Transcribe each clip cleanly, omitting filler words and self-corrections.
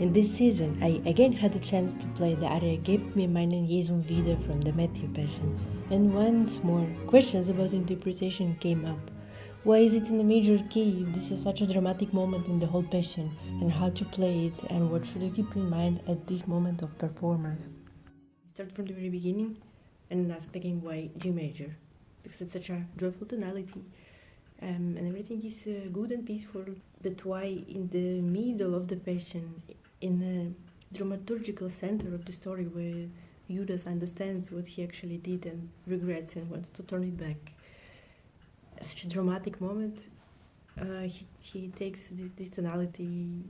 In this season, I again had the chance to play the aria Gebt, meinen, Jesum, wieder from the Matthew Passion, and once more, questions about interpretation came up. Why is it in a major key if this is such a dramatic moment in the whole Passion, and how to play it, and what should I keep in mind at this moment of performance? Start from the very beginning and ask again why G major, because it's such a joyful tonality. And everything is good and peaceful, but why in the middle of the Passion, in the dramaturgical center of the story where Judas understands what he actually did and regrets and wants to turn it back. Such a dramatic moment, he takes this tonality.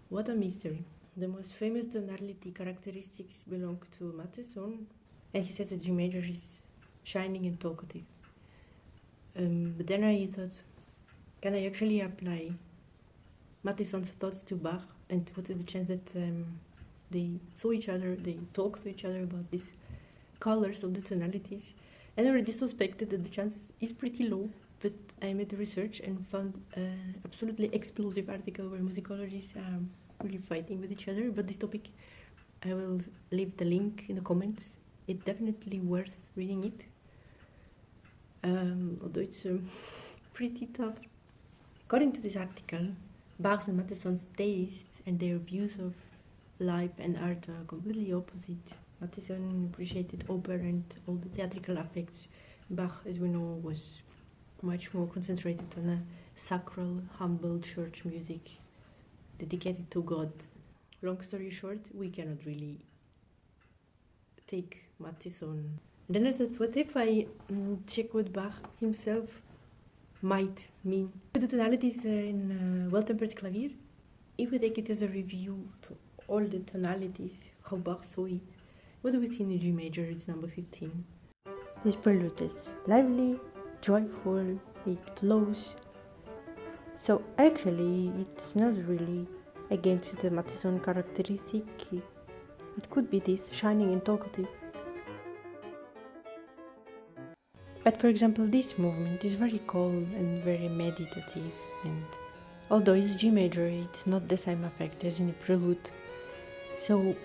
What a mystery. The most famous tonality characteristics belong to Matheson, and he says that G major is shining and talkative. But then I thought, can I actually apply Matheson's thoughts to Bach, and what is the chance that they saw each other, they talked to each other about these colors of the tonalities? And I already suspected that the chance is pretty low, but I made the research and found an absolutely explosive article where musicologists are really fighting with each other about this topic. I will leave the link in the comments. It's definitely worth reading it. Although it's pretty tough. According to this article, Bach's and Matheson's tastes and their views of life and art are completely opposite. Matheson appreciated opera and all the theatrical effects. Bach, as we know, was much more concentrated on a sacral, humble church music dedicated to God. Long story short, we cannot really take Matheson. Then I thought, what if I check what Bach himself might mean? The tonalities in well-tempered clavier, if we take it as a review to all the tonalities, how Bach saw it, what do we see in G major? It's number 15. This prelude is lively, joyful, it flows. So actually, it's not really against the Matheson characteristic. It could be this shining and talkative. But for example, this movement is very calm and very meditative, and although it's G major, it's not the same effect as in a prelude. So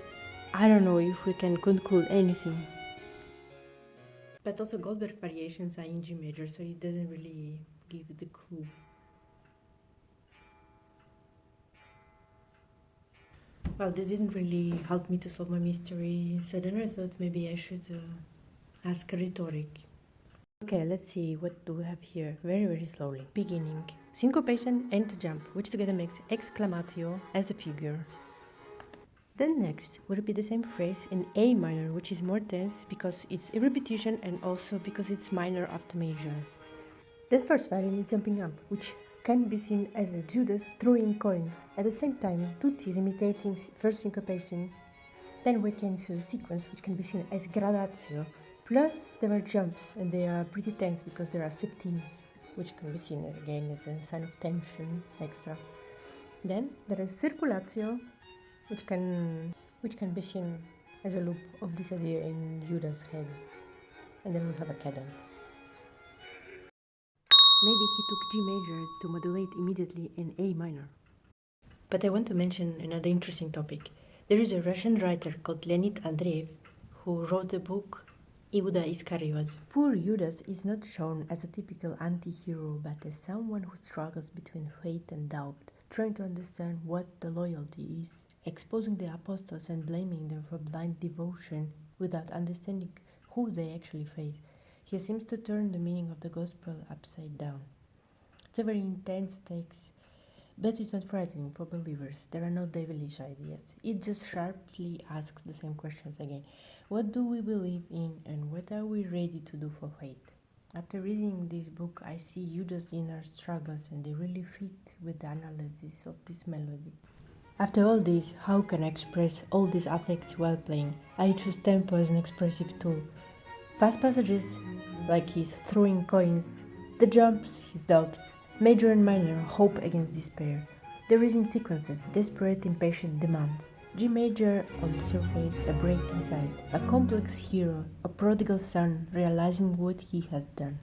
I don't know if we can conclude anything. But also Goldberg variations are in G major, so it doesn't really give the clue. Well, this didn't really help me to solve my mystery, so then I thought maybe I should ask a rhetoric. Okay, let's see, what do we have here? Very, very slowly. Beginning. Syncopation and jump, which together makes exclamatio as a figure. Then next would be the same phrase in A minor, which is more tense because it's a repetition and also because it's minor after major. The first violin is jumping up, which can be seen as a Judas throwing coins. At the same time, tutti is imitating first syncopation. Then we can see the sequence, which can be seen as gradatio. Plus, there are jumps, and they are pretty tense because there are septimes, which can be seen again as a sign of tension, extra. Then there is circulatio, which can be seen as a loop of this idea in Judas' head. And then we have a cadence. Maybe he took G major to modulate immediately in A minor. But I want to mention another interesting topic. There is a Russian writer called Leonid Andreev who wrote the book Iuda Iscariot. Poor Judas is not shown as a typical anti-hero, but as someone who struggles between faith and doubt, trying to understand what the loyalty is, exposing the apostles and blaming them for blind devotion without understanding who they actually face. He seems to turn the meaning of the gospel upside down. It's a very intense text, but it's not frightening for believers. There are no devilish ideas. It just sharply asks the same questions again. What do we believe in, and what are we ready to do for faith? After reading this book, I see Judas' inner struggles, and they really fit with the analysis of this melody. After all this, how can I express all these affects while playing? I choose tempo as an expressive tool. Fast passages, like his throwing coins, the jumps, his doubts, major and minor, hope against despair. There is in sequences, desperate, impatient demands. G major on the surface, a break inside, a complex hero, a prodigal son realizing what he has done.